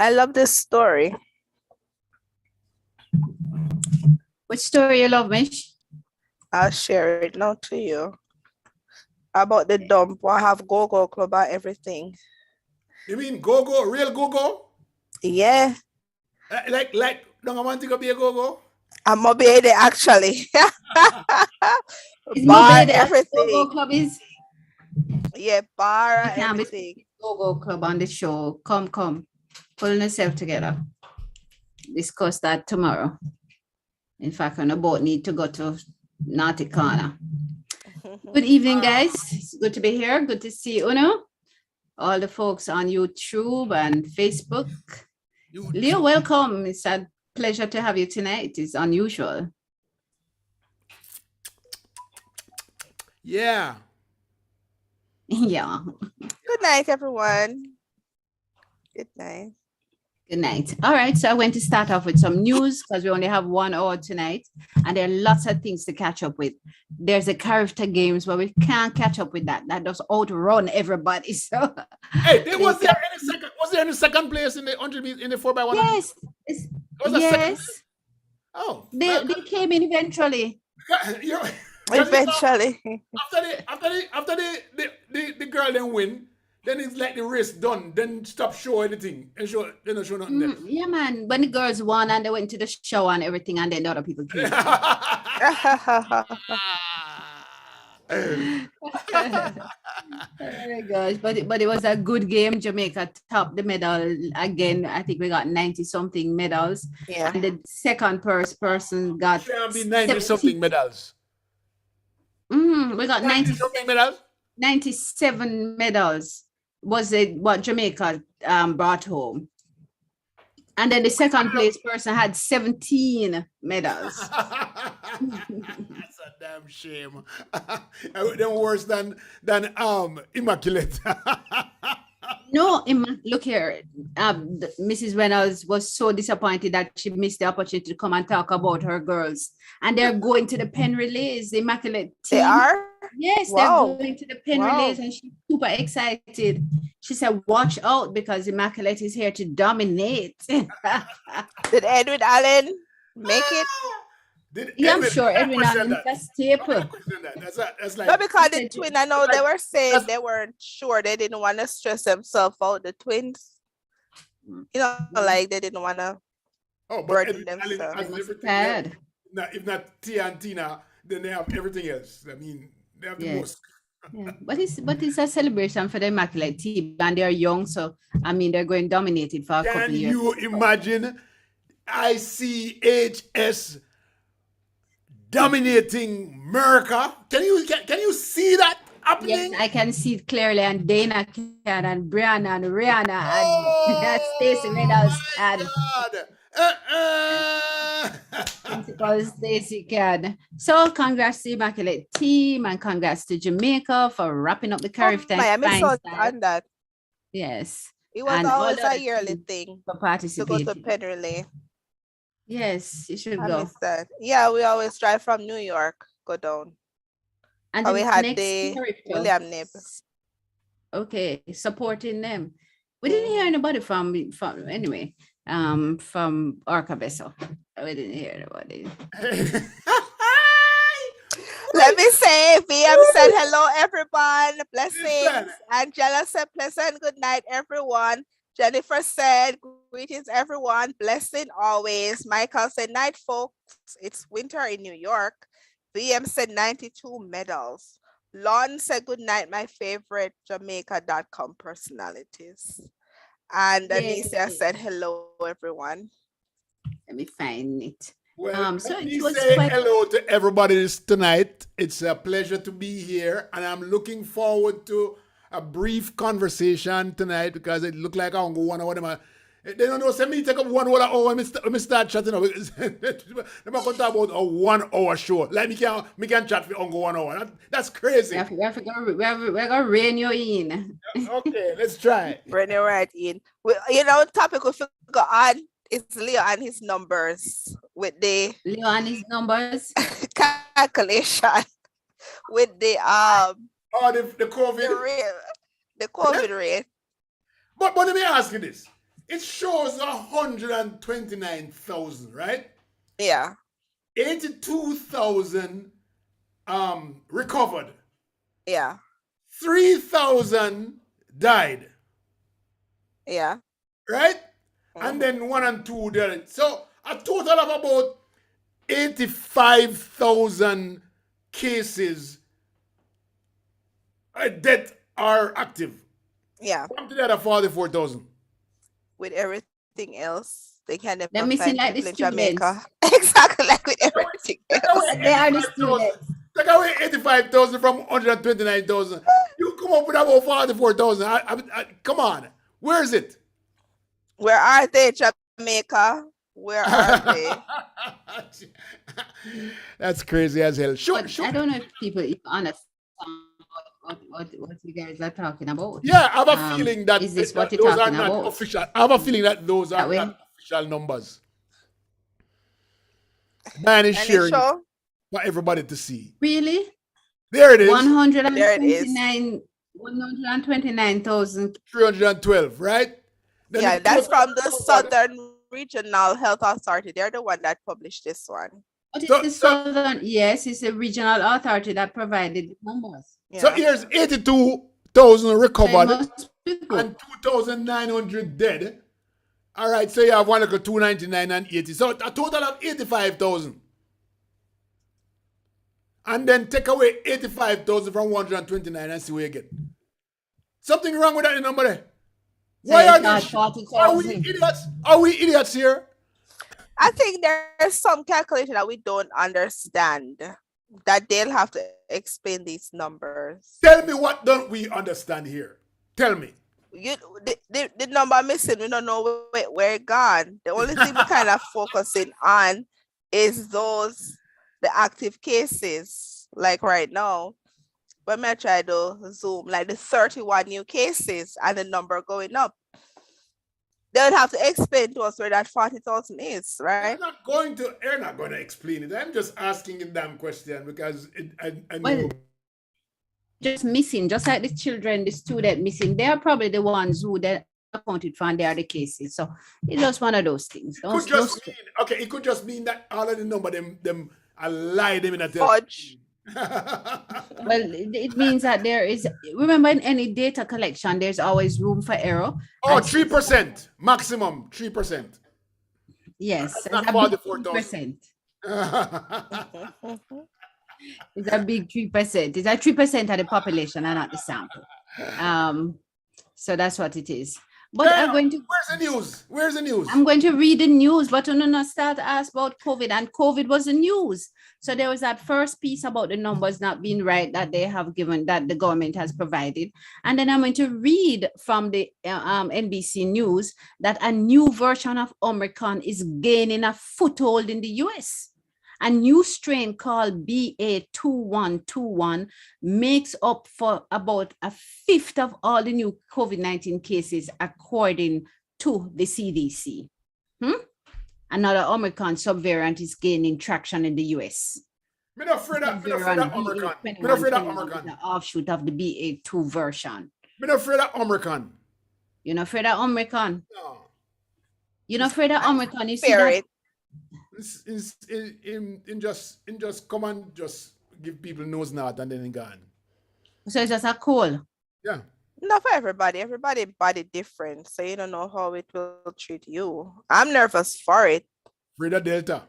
I love this story. Which story you love, Mish? I'll share it now to you. About the dump. I have go-go club and everything. You mean go-go, real go-go? Yeah. Like, don't I want to go be a go-go? I'm Mobile actually. Is Bar, Mobile everything. Go-Go Club is? Yeah, bar, You can't be everything. Go-Go Club on the show. Come. Pulling yourself together. Discuss that tomorrow. In fact, on the boat need to go to Naughty Corner. Good evening, guys. It's good to be here. Good to see Uno. All the folks on YouTube and Facebook. Leo, welcome. It's a pleasure to have you tonight. It's unusual. Yeah. Yeah. Good night, everyone. Good night. Good night. All right, so I went to start off with some news because we only have 1 hour tonight, and there are lots of things to catch up with. There's the character games where we can't catch up with that. That does outrun everybody. So Hey, was there any second place in the 100 meters in the 4x1? yes, yes. Oh, they came in eventually. You know, Eventually. after the girl then win, then it's like the race done. Then stop show anything and show nothing there. Yeah, man. When the girls won and they went to the show and everything, and then the other people came. Oh my gosh, but it was a good game. Jamaica topped the medal again. I think we got 90 something medals. Yeah. And the second person got 90 something medals. We got 90 something medals. 97 medals was it what Jamaica brought home. And then the second place person had 17 medals. That's a damn shame. They're worse than Immaculate. No, look here. Mrs. Reynolds was so disappointed that she missed the opportunity to come and talk about her girls. And they're going to the pen relays, the Immaculate team. They are? Yes, Wow. they're going to the pen relays, and she's super excited. She said, watch out because Immaculate is here to dominate. Did Edwin Allen make it? Yeah, I'm sure Edwin Allen just staple. That's like, No, because the twin, I know they were saying they weren't sure. They didn't want to stress themselves out, the twins. You know, like they didn't want to burden themselves. Sad. If not Tia and Tina, then they have everything else. I mean, they have the most. Yeah. But it's a celebration for the Immaculate team, and they're young, so I mean they're going dominated for a couple of years. Can you imagine ICHS dominating America? Can you see that happening? Yes, I can see it clearly, and Dana can, and Brianna and Rihanna and Stacey Meadows and Principal Stacey can. So congrats to the Immaculate team and congrats to Jamaica for wrapping up the Caribbean. I missed out on that. Yes. It was always a yearly thing for participating. To go to pen relay. Yes, you should I go. miss that. Yeah, we always drive from New York, go down. And we had the William Nib. Okay, supporting them. We didn't hear anybody from anyway. From Orca Vessel. We didn't hear anybody. Let me say, VM said hello, everyone. Blessings. Angela said pleasant good night, everyone. Jennifer said greetings, everyone. Blessing always. Michael said night, folks. It's winter in New York. VM said 92 medals. Lon said good night, my favorite Jamaica.com personalities. And Anisia said hello, everyone. Let me find it. Well, so let it me was say quite... hello to everybody tonight. It's a pleasure to be here, and I'm looking forward to a brief conversation tonight because it looked like I'm going to go 1 hour. They don't know, send me take up 1 hour and me start chatting. I'm going to talk about a 1 hour show. Like me can chat for 1 hour. That's crazy. We're going to rein you in. Okay, let's try. Rein you right in. Topic we go on is Leo and his numbers with the Leo and his numbers calculation with the the COVID the COVID rate. But let me ask you this. it shows 129,000, right? Yeah. 82,000 recovered. Yeah. 3,000 died, Yeah. right? And Mhm. then 1 and 2 died. So a total of about 85,000 cases that are active. Yeah. Come to the other 44,000. With everything else, they can They're never missing find like the people in students. Jamaica. Exactly like with everything Take else. away They are the 85,000. students. Take away 85,000 from 129,000. You come up with about 44,000. Come on. Where is it? Where are they, Jamaica? Where are they? That's crazy as hell. Sure, But sure. I don't know if people even understand what you guys are talking about. Yeah, I have a feeling that, Is this what that you're those are talking not about? official. I have a feeling that those That are way? not official numbers. Man is And it sharing show for everybody to see. Really? There it is. 129,000. 312, right? Then yeah, the that's total from the recovered. Southern Regional Health Authority. They're the one that published this one. What is So- the so- Southern? Yes, it's a regional authority that provided the numbers. So Yeah. here's 82,000 So it recovered must be good. and 2,900 dead. All right, so you have one like 299 and 80. So a total of 85,000. And then take away 85,000 from 129 and see what you get. Something wrong with that number there. So Why you are charge they? Are we 40,000. idiots? Are we idiots here? I think there's some calculation that we don't understand that they'll have to explain these numbers. Tell me what don't we understand here? Tell me. The number missing, we don't know where it gone. The only thing we kind of focusing on is the active cases. Like right now, when I try to zoom, like the 31 new cases and the number going up. They would have to explain to us where that 40,000 is, right? They're not going to explain it. I'm just asking a damn question because I know. Well, just missing, just like the children, the student missing, they are probably the ones who they accounted for and they are the cases. So it's just one of those things. It could just mean that all of the number them I lie them in a Fudge. Well, it means that there is, remember in any data collection, there's always room for error. Oh, And 3%, maximum 3%. yes, That's it's not a for the big 4,000. 3%. It's a big 3%. It's a 3% of the population and not the sample. So that's what it is. But Yeah, I'm going to Where's the news? Where's the news? I'm going to read the news, but I'm not start to ask about COVID, and COVID was the news. So there was that first piece about the numbers not being right that they have given, that the government has provided. And then I'm going to read from the NBC News that a new version of Omicron is gaining a foothold in the US. A new strain called BA2121 makes up for about a fifth of all the new COVID-19 cases, according to the CDC. Another Omicron subvariant is gaining traction in the US. I'm not afraid of Omicron. I'm not afraid of Omicron. The offshoot of the BA2 version. I'm not afraid of Omicron. You're not afraid of Omicron? No. You're not afraid of Omicron? You see Fear that? it. In just come and just give people nose knot and then gone. So it's just a cold. Yeah. Not for everybody. Everybody body different. So you don't know how it will treat you. I'm nervous for it. Afraid of Delta.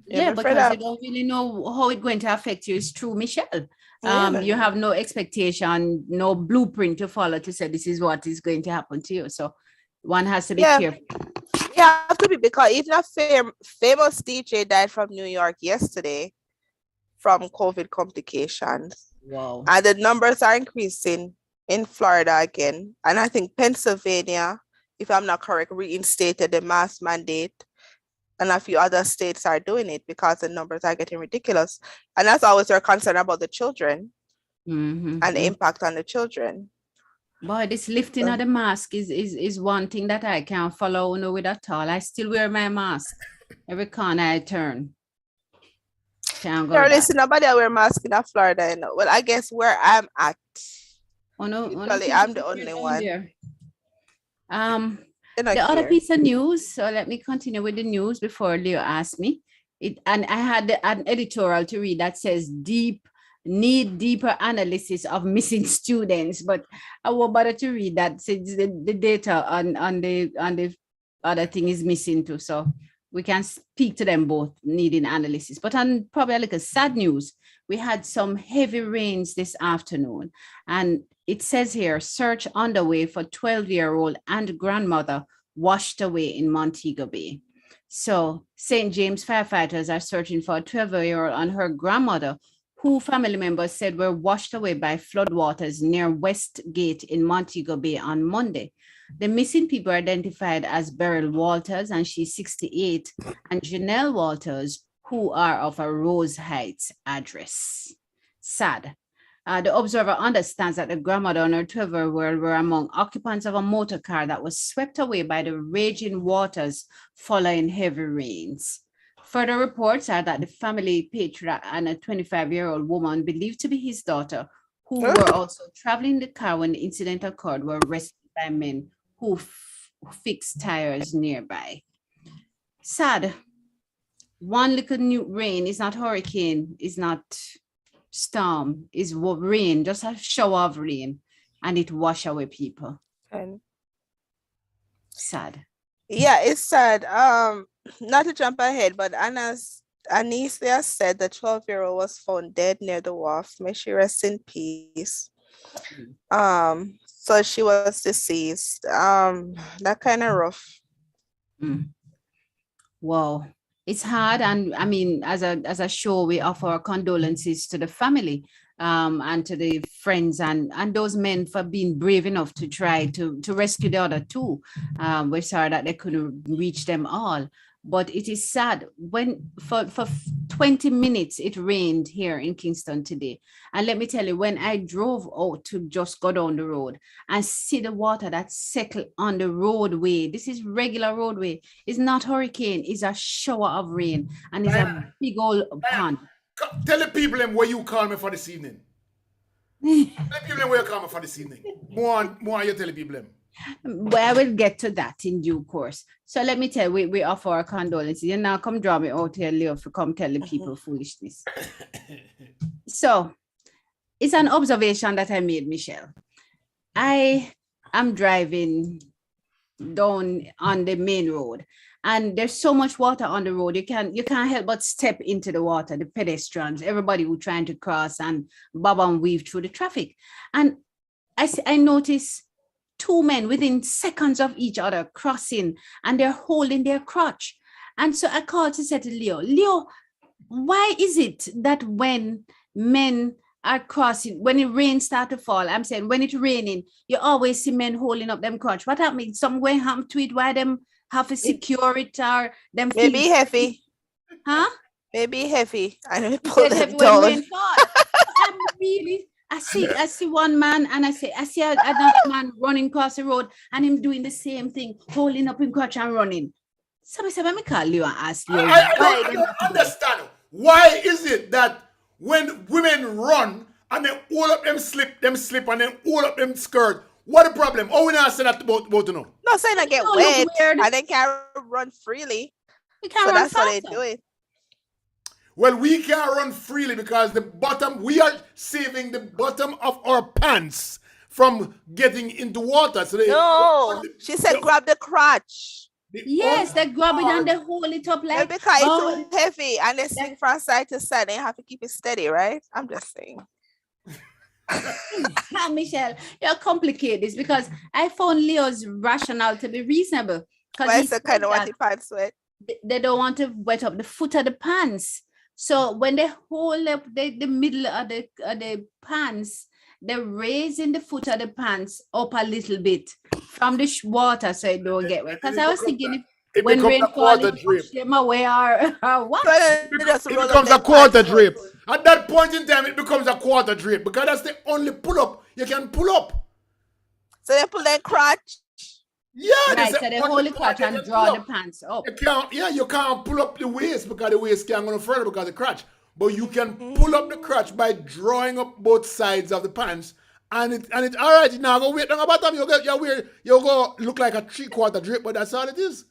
Yeah, I'm afraid because of- you don't really know how it's going to affect you. It's true, Michelle. Yeah. You have no expectation, no blueprint to follow to say this is what is going to happen to you. So one has to be Yeah. careful. You have to be, because even a famous DJ died from New York yesterday from COVID complications. Wow. And the numbers are increasing in Florida again. And I think Pennsylvania, if I'm not correct, reinstated the mask mandate. And a few other states are doing it because the numbers are getting ridiculous. And that's always their concern about the children Mhm, and the mhm. impact on the children. Boy, this lifting of the mask is one thing that I can't follow with at all. I still wear my mask every corner I turn. Can't go There, back. listen, nobody wear mask in Florida. You know. Well, I guess where I'm at, Oh, no, usually I'm the only one. there. They don't The other care. piece of news, so let me continue with the news before Leo asked me. And I had an editorial to read that says need deeper analysis of missing students, but I won't bother to read that since the data on the other thing is missing too. So we can speak to them both needing analysis. But on probably like a sad news, we had some heavy rains this afternoon, and it says here, search underway for 12-year-old and grandmother washed away in Montego Bay. So St. James firefighters are searching for a 12-year-old and her grandmother, who family members said were washed away by floodwaters near West Gate in Montego Bay on Monday. The missing people are identified as Beryl Walters, and she's 68, and Janelle Walters, who are of a Rose Heights address. Sad. The observer understands that the grandmother and her 12-year-old were among occupants of a motor car that was swept away by the raging waters following heavy rains. Further reports are that the family patriarch and a 25-year-old woman believed to be his daughter, who were also traveling in the car when the incident occurred, were rescued by men who fixed tires nearby. Sad. One little new rain is not hurricane, is not storm, is rain, just a shower of rain, and it wash away people. And Sad. yeah, it's sad. Not to jump ahead, but Anistia said the 12-year-old was found dead near the wharf. May she rest in peace. So she was deceased. That kind of rough. Wow. It's hard, and I mean, as a show, we offer our condolences to the family, and to the friends and those men for being brave enough to try to rescue the other two. We're sorry that they couldn't reach them all, but it is sad when for 20 minutes it rained here in Kingston today. And let me tell you, when I drove out to just go down the road and see the water that settled on the roadway, this is regular roadway, it's not hurricane, it's a shower of rain, and it's a big old pond. Tell the people them where you call me for this evening. Tell the people them where you call me for this evening. More you tell the people them. Well, I will get to that in due course. So let me tell you, we offer our condolences. You now come draw me out here, Leo, to come tell the people foolishness. So it's an observation that I made, Michelle. I am driving down on the main road, and there's so much water on the road. You can't help but step into the water, the pedestrians, everybody who trying to cross and bob and weave through the traffic. And I notice two men within seconds of each other crossing, and they're holding their crotch. And so I called to say to Leo, why is it that when men are crossing, when it rain start to fall, I'm saying when it's raining, you always see men holding up them crotch? What happened? Somewhere happen to it, why them have to secure it, or them Maybe heavy. Huh? Maybe heavy. And we pull them When down. rain fall. I'm really, I see one man, and I see another man running across the road, and him doing the same thing, holding up his crotch and running. So I said, let me call you and ask you. I don't understand. Why is it that when women run and they hold up them slip and then hold up them skirt, what the problem? Oh, we not say that about to know. No, saying I get No, look wet weird. and they can't run freely. You can't So run that's how they faster. do it. Well, we can't run freely because we are saving the bottom of our pants from getting into water. So No, she said grab the crotch. Yes, they grab it and they hold it up Yeah, like, because oh, it's too heavy and they swing from side to side. They have to keep it steady, right? I'm just saying. Michelle, you're complicated this because I found Leo's rationale to be reasonable. Why Because is the kind of what the pants wet? they don't want to wet up the foot of the pants. So when they hold up the middle of the pants, they're raising the foot of the pants up a little bit from the water so it don't get wet. Because I was thinking if when rain falls, it push them away or what? So It becomes a quarter drape. At that point in time, it becomes a quarter drape because that's the only pull up you can pull up. So they pull their crotch. Yeah, Right, so they hold the crotch and draw the pants up. You can't pull up the waist because the waist can't go no further because of the crotch. But you can pull up the crotch by drawing up both sides of the pants And it all right now go wait on the bottom, you go look like a 3/4 drip, but that's all it is.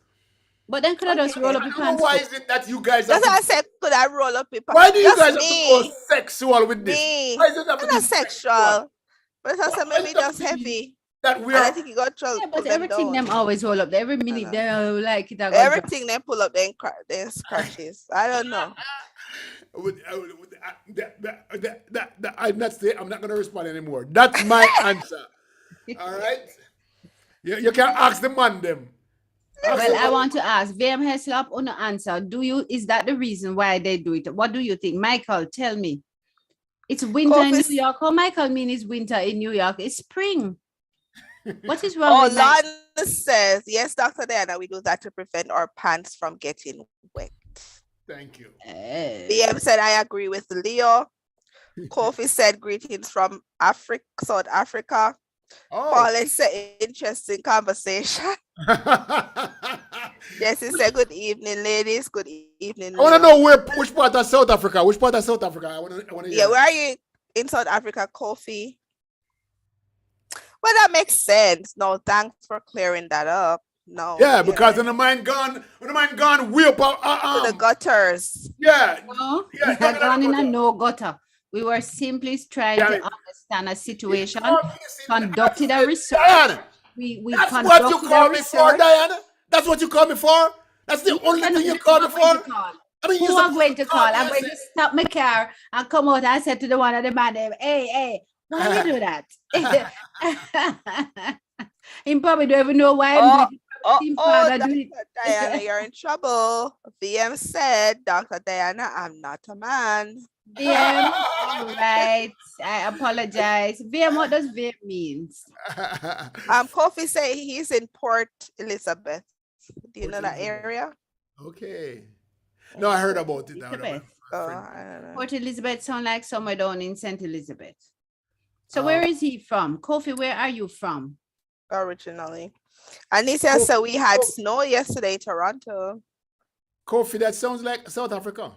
But then could I just roll up your I don't know pants? why too? is it that you guys have That's why I to, said, could I roll up paper? why do you Just guys have to go me. sexual with this? Me. Why is it have to I'm be not sexual? sexual. But I Why said is maybe it have just to be heavy. that we And I are think you got to Yeah, pull but them everything down. them always roll up. Every minute they like it. I go drop. Everything they pull up, then scratches. I don't know. I'm not going to respond anymore. That's my answer. All right? You can ask the man them. Well, I want to ask, VM Heslop on the answer. Is that the reason why they do it? What do you think? Michael, tell me. It's winter in New York. Oh, Michael mean it's winter in New York. It's spring. What is wrong with Lana says, yes, Dr. Diana, we do that to prevent our pants from getting wet. Thank you. VM said, I agree with Leo. Kofi said, greetings from South Africa. Paul said, interesting conversation. Yes, he said, good evening, ladies. Good evening. I want to know which part of South Africa. Which part of South Africa? I want to Yeah, where are you in South Africa, Kofi? Well, that makes sense. No, thanks for clearing that up. No. Yeah, because when the man gone, we up to the gutters. Yeah. No, we had gone in a no gutter. We were simply trying to understand a situation, conducted a research. Diana, we that's conducted what you call me for, Diana. That's what you call me for. That's the only thing you call me for. I mean, who am going to call? I'm going to stop my car and come out and say to the one of the man, hey, why you do that? He probably don't even know why I'm doing it. Diana, you're in trouble. VM said, Dr. Diana, I'm not a man. VM, right. I apologize. VM, what does VM means? Kofi say he's in Port Elizabeth. Do you know that area? Okay. No, I heard about it. I don't know. Port Elizabeth sound like somewhere down in St. Elizabeth. So where is he from? Kofi, where are you from? Originally. Anissa said we had snow yesterday in Toronto. Kofi, that sounds like South Africa.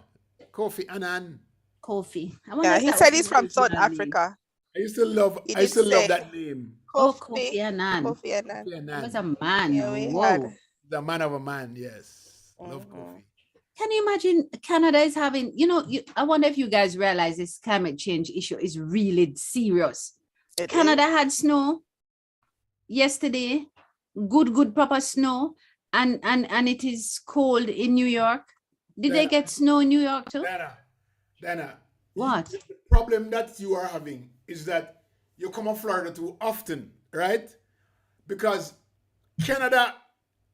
Kofi Annan. Kofi. Yeah, he said he's from South Africa. I used to love that name. Kofi Annan. Kofi Annan. He was a man. Yeah, the man of a man, yes. Love Kofi. Can you imagine Canada is having, I wonder if you guys realize this climate change issue is really serious. Canada had snow yesterday, good proper snow, and it is cold in New York. Did they get snow in New York too? Dana. What? The problem that you are having is that you come to Florida too often, right? Because Canada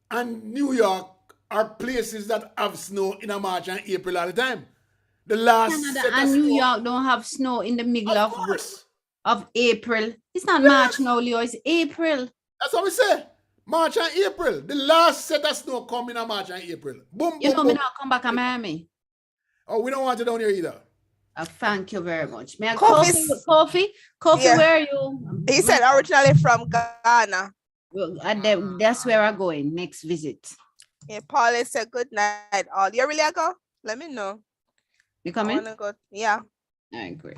and New York are places that have snow in March and April all the time. Canada and New York don't have snow in the middle of April. It's not March now, Leo. It's April. That's what we say. March and April. The last set of snow come in March and April. Boom, me boom. not come back to Miami. Oh, we don't want you down here either. Thank you very much. Kofi, yeah. Where are you? He said originally from Ghana. Well, that's where I'm going next visit. Yeah, Paul said good night all. You really go? Let me know. You coming? Go. Yeah. I agree.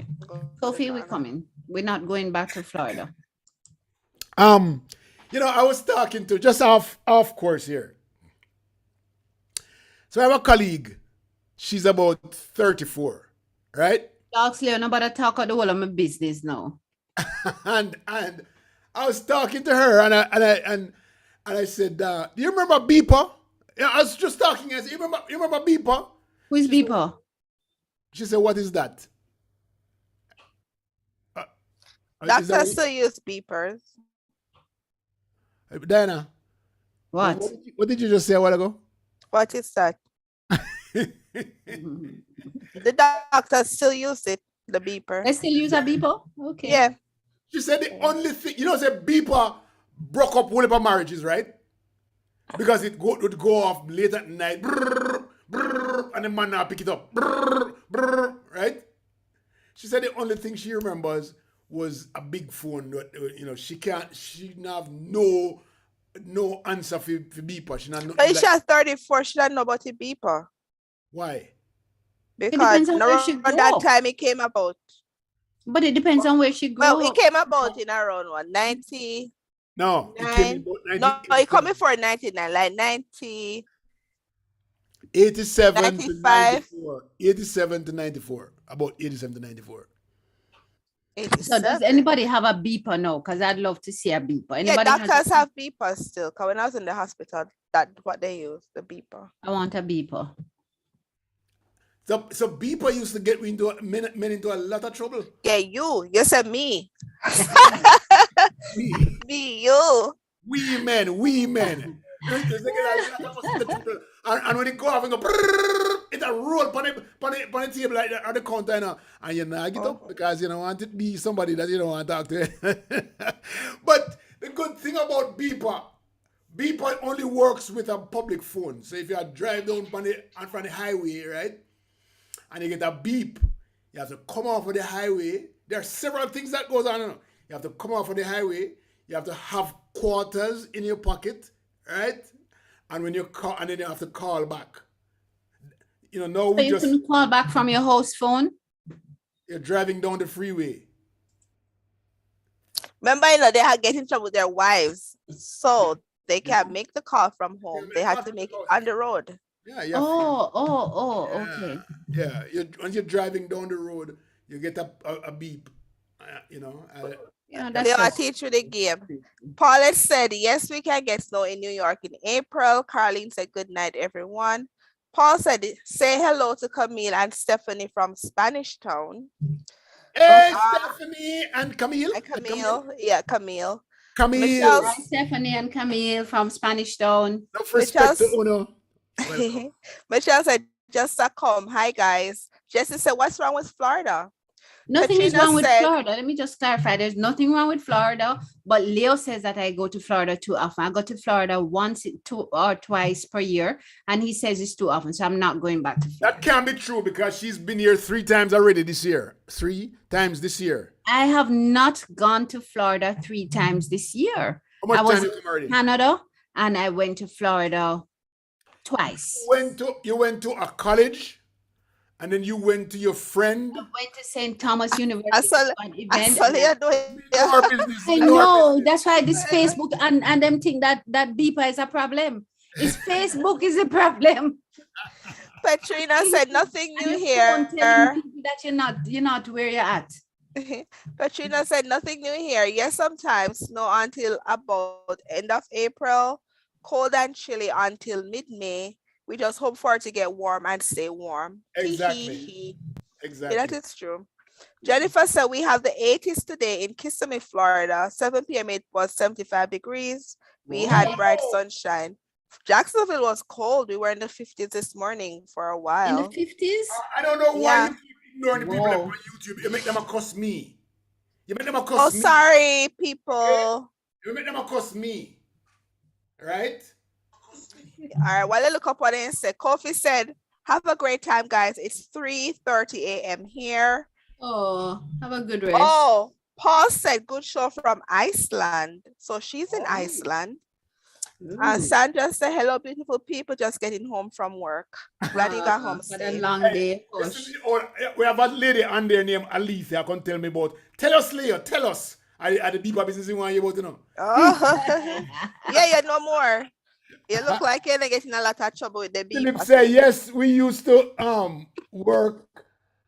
Kofi, we're coming. We're not going back to Florida. I was talking to just off course here. So I have a colleague. She's about 34, right? Dogs, Leo, nobody talk about the whole of my business now. and I was talking to her, and I said, "Do you remember Beeper?" Yeah, I was just talking. I said, "You remember Beeper?" Who is Beeper? She said, "What is that?" Doctors still use beepers. Diana. What? What did you just say a while ago? What is that? The doctors still use it, the beeper. They still use a beeper? Okay. Yeah. She said the only thing, say beeper broke up whole heap of marriages, right? Because it would go off late at night, brrr, brrr, and the man now pick it up, brrr, brrr, right? She said the only thing she remembers was a big phone. She have no answer for beeper. But she's 34, she doesn't know about the beeper. Why? Because around that time it came about. But it depends on where she Well, grew it up. came about in around 190. No, it came in about No, it come 1987. before 99, like 90, 87 to 95, 94. 87 to 94. About 87 to 94. So does 87. anybody have a beeper now? Because I'd love to see a beeper. Yeah, Anybody has doctors have beepers still. Cause when I was in the hospital, that's what they use, the beeper. I want a beeper. So beeper used to get me into men into a lot of trouble. Yeah, you said me. We, Me, you. we men. They get a lot of us into trouble. And when it go off and go, brrrr, it a roll on the table like that, at the counter, you know, and you knock it up because you don't want it to be somebody that you don't want to talk to. But the good thing about beeper only works with a public phone. So if you are driving down on the highway, right, and you get a beep, you have to come off of the highway. There are several things that goes on. You know. You have to come off of the highway. You have to have quarters in your pocket, right? And when you call, and then you have to call back. You know, now So we you just can call back from your host phone? you're driving down the freeway. Remember, they had get in trouble with their wives. So they can't make the call from home. They had to make it on the road. Yeah, yeah. Okay. Yeah, once you're driving down the road, you get a beep. You know. Yeah, They that's are just, teach you the game. Paulette said, yes, we can get snow in New York in April. Carlene said, good night, everyone. Paul said, say hello to Camille and Stephanie from Spanish Town. Hey, Stephanie and Camille. And Camille. Yeah, Camille. Camille. Michelle, Hi, Stephanie and Camille from Spanish Town. No respect to Uno. Michelle said, just a come. Hi, guys. Jesse said, what's wrong with Florida? Nothing is Katrina wrong with said- Florida. Let me just clarify. There's nothing wrong with Florida, but Leo says that I go to Florida too often. I go to Florida once, twice per year, and he says it's too often, so I'm not going back to Florida. That can't be true because she's been here 3 times already this year. 3 times this year. I have not gone to Florida 3 times this year. How much I was time you in come already? Canada, and I went to Florida twice. You went to a college, and then you went to your friend. I went to St. Thomas University I saw- for an I event. saw you doing- yeah. Your business. I your know, business. that's why this Facebook and them think that beeper is a problem. It's Facebook is a problem. Petrina said, nothing And new your here. phone telling people that you're not where you're at. Petrina said, nothing new here. Yes, sometimes snow until about end of April, cold and chilly until mid-May. We just hope for it to get warm and stay warm. Exactly. Yeah, Exactly. that is true. Jennifer said, we have the 80s today in Kissimmee, Florida. 7 p.m. it was 75 degrees. We had bright sunshine. Jacksonville was cold. We were in the 50s this morning for a In while. the 50s? I don't know why Yeah. you keep ignoring the people that Whoa. on YouTube. You make them accost me. You make them Oh, accost me. sorry, people. You make them accost me. Right? All right, while I look up what it said, Kofi said, have a great time, guys. It's 3:30 a.m. here. Oh, have a good rest. Oh, Paul said, good show from Iceland. So she's in Iceland. And Ooh. Sandra said, hello, beautiful people, just getting home from work. Glad you got home What a safe. long day. This Gosh. is- we have a lady on there named Alicia can tell me about. Tell us, Leo. Tell us. Are the deeper business you want you about to know? Oh. Yeah, you know more. You look like you're getting a lot of trouble with the Philip beep. say yes. We used to work,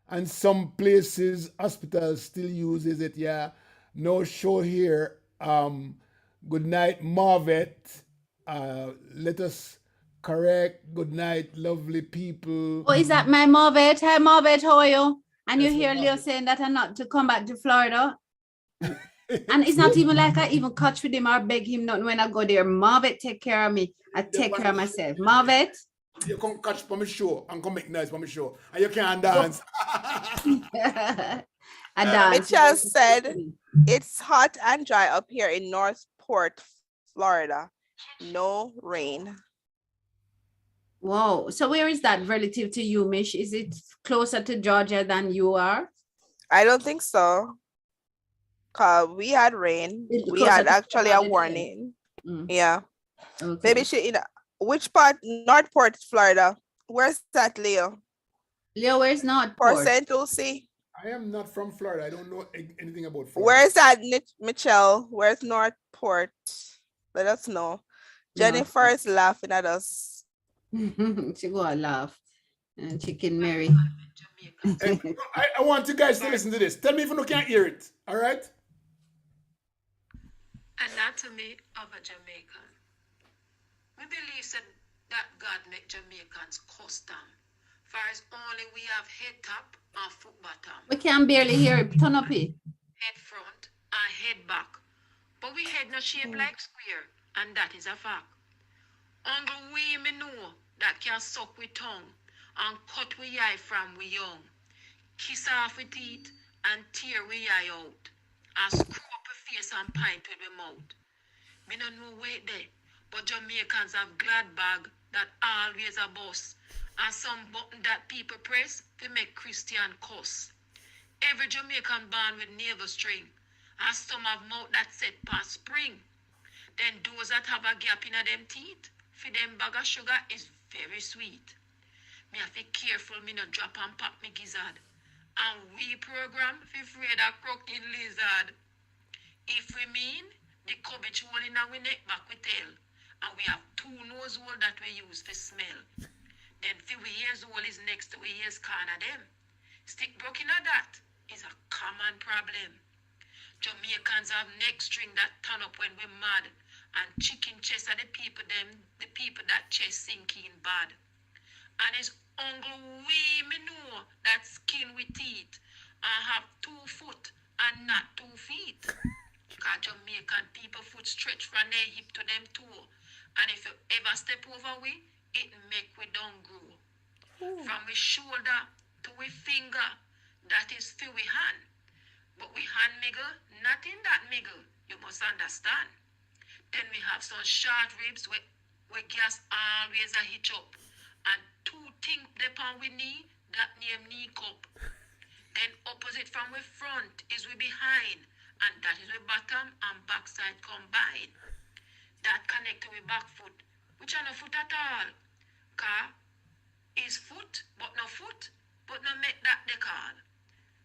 and some places hospitals still uses it. Yeah, no show here. Good night, Marvet. Let us correct. Good night, lovely people. Oh, is that my Marvet? Hi, Marvet, how are you? And you Yes, hear Leo Marvet. saying that I'm not to come back to Florida. And it's not even like I even catch with him or beg him nothing when I go there. Marvet take care of me. I take care of myself. Marvet. You come catch for my show and come make noise for my show, and you can't dance. I dance. Mitchell said, it's hot and dry up here in Northport, Florida. No rain. Whoa. So where is that relative to you, Mish? Is it closer to Georgia than you are? I don't think so. Cause we had rain. It's We closer had to actually a Florida then. warning. Mm, Yeah. okay. Maybe she in which part? Northport, Florida. Where's that, Leo? Leo, where's Port Northport? St. Lucie. I am not from Florida. I don't know anything about Florida. Where's that, Michelle? Where's Northport? Let us know. No. Jennifer is laughing at us. She go and laugh. And Chicken Mary. And I want you guys to listen to this. Tell me if you can't hear it. All right? Anatomy of a Jamaican. We believe that God make Jamaicans custom. For as only we have head top and foot bottom, We can barely hear it. Turn up it. head front and head back. But we head not shaped like square, and that is a fact. Only we me know that can suck with tongue and cut we eye from we young. Kiss off with teeth and tear we eye out. And screw up a face and pint with we mouth. Me no know wait there, but Jamaicans have glad bag that always a bust. And some button that people press to make Christian cuss. Every Jamaican born with navel string. And some have mouth that set past spring. Then those that have a gap in them teeth, for them bag of sugar is very sweet. Me have to be careful me no drop and pop me gizzard. And we program for afraid of crooked lizard. If we mean the cabbage hole in our neck back we tell. And we have 2 nose hole that we use for smell. Then for we ears hole is next to we ears corner them. Stick broken at that is a common problem. Jamaicans have neck string that turn up when we mad. And chicken chest are the people that chest sinking bad. And it's only we me know that skin with teeth and have 2 foot and not 2 feet. Because Jamaican people foot stretch from their hip to them toe. And if you ever step over we, it make we down grow. From we shoulder to we finger, that is for we hand. But we hand miggle, not in that miggle, you must understand. Then we have some short ribs where gas always a hitch up. And 2 things upon we knee, that name knee cup. Then opposite from we front is we behind. And that is we bottom and backside combined. That connect to we back foot, which are no foot at all. Car is foot, but no foot, but no make that the call.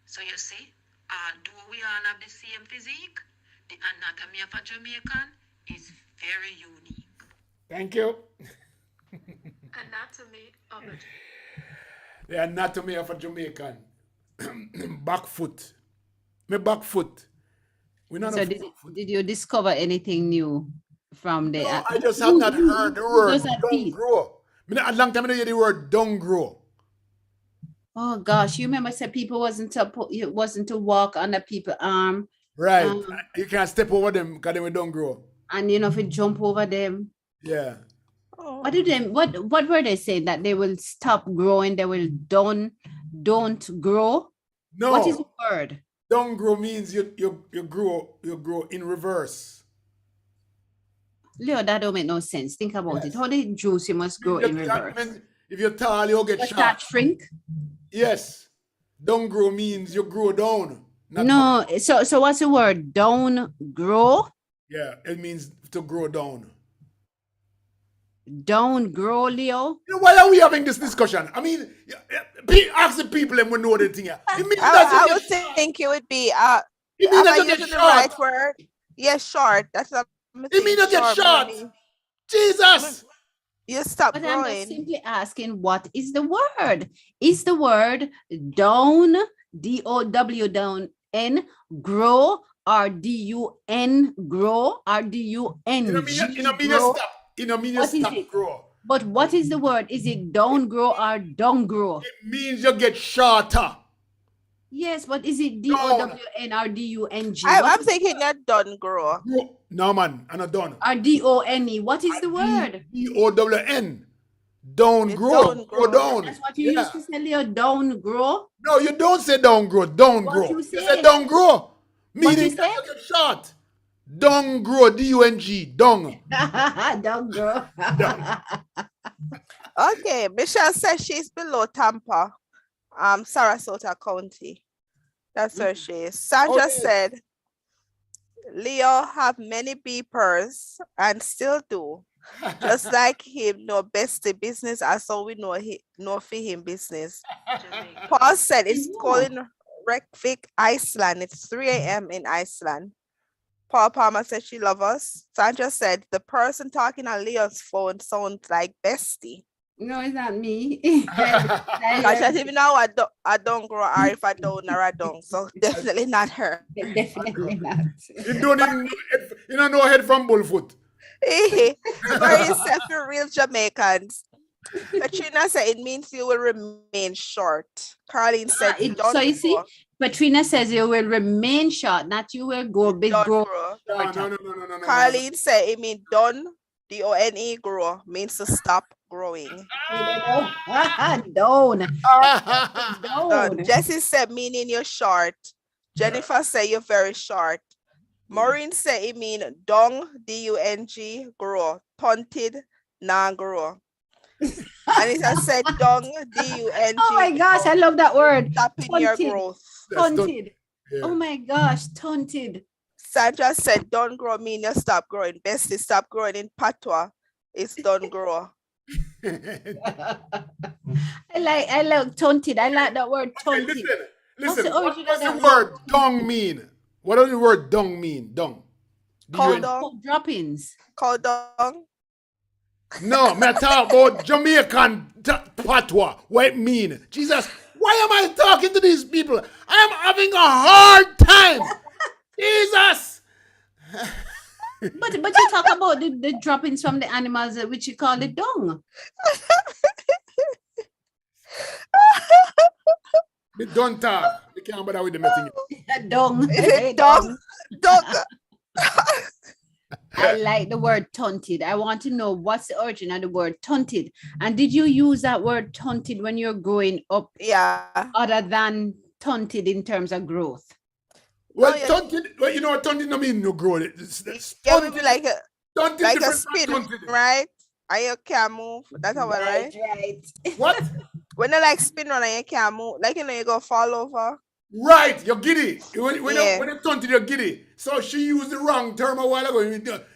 So you see, although we all have the same physique, the anatomy of a Jamaican is very unique. Thank you. Anatomy of a The anatomy of a Jamaican. Back foot. My back foot. We not So did you discover anything new from the? No, I just have not heard the word Those are don't teeth. grow. A long time I don't hear the word don't grow. Oh gosh, you remember said people wasn't to walk on the people's arm, Right. You can't step over them because they don't grow. and you know if you jump over them. Yeah. What did they? What were they saying that they will stop growing? They will don't grow. No. What is the word? Don't grow means you grow in reverse. Leo, that don't make no sense. Think about Yes. it. How the juice you must grow in reverse. If you're tall, you'll get Does short. that shrink? Yes. Don't grow means you grow down. not No. up. So what's the word? Don't grow. Yeah, it means to grow down. Don't grow, Leo. You know, why are we having this discussion? I mean, ask the people and we know the thing. It means I that would think it would be it means am that I you get using the short. right word? Yes, short. That's what I'm It means you get short. meaning. Jesus. You stop But I'm just growing. simply asking, what is the word? Is the word down, D-O-W, down, N, grow, or D-U-N, grow, or D-U-N-G, You know, mean you grow? stop. You know, mean you What is stop it? grow. But what is the word? Is it down, grow, or don't grow? It means you get shorter. Yes, but is it D-O-W-N or D-U-N-G? I'm What is- thinking that done grow. No, man, I'm not done. Or D-O-N-E? What is the word? D-O-W-N. Don't It's grow. don't Grow grow. down. That's what you used to say, Leo, down, grow? No, you don't say don't grow. Don't What grow. you You say? say don't grow. What you Meaning that say? you get short. Don't grow. D-U-N-G. Don't. Don't grow. Okay, Michelle says she's below Tampa, Sarasota County. That's where she is. Sandra Okay. said, Leo have many beepers and still do. Just like him, no bestie business, as so we know for him business. Jamaica. Paul said it's No. calling Reykjavik, Iceland. It's 3 a.m. in Iceland. Paul Palmer said she loves us. Sandra said the person talking on Leo's phone sounds like Bestie. No, it's not me. I said even now I don't grow or if I don't or I don't. So definitely not her. Definitely not. You don't even you don't know head from bullfoot. Very for real Jamaicans. Katrina said it means you will remain short. Carlene said So you see, Patrina says you will remain short, not you will go big, grow. No. Carlene said it means done, D-O-N-E, grow, means to stop growing. Down. Done. Jessie said meaning you're short. Jennifer said you're very short. Maureen said it means dung, D-U-N-G, grow, tunted, non-grow. Anita said dung, D-U-N-G. Oh my gosh, I love that word. Stopping your growth. Tunted. Oh my gosh, tunted. Sandra said don't grow mean you stop growing. Bestie, stop growing in patois. It's don't grow. I like tunted. I like that word tunted. Listen. What does the word dung mean? What does the word dung mean? Dung. Cow dung. Droppings. Cow dung. No, me talk about Jamaican patois. What it mean? Jesus, why am I talking to these people? I am having a hard time. Jesus. But you talk about the droppings from the animals, which you call the dung. We don't talk. We can't bother with the messing. Dung. Dung. Dung. I like the word tunted. I want to know what's the origin of the word tunted. And did you use that word tunted when you're growing up? Yeah. Other than tunted in terms of growth? Well, tunted, well, you know what tunted no mean no growth. Yeah, we be like a spin, tunted. right? And you can't move. That's how right? Right. What? When they like spin on and you can't move, like you go fall over. Right, you're giddy. When you tunted, you're giddy. So she used the wrong term a while ago.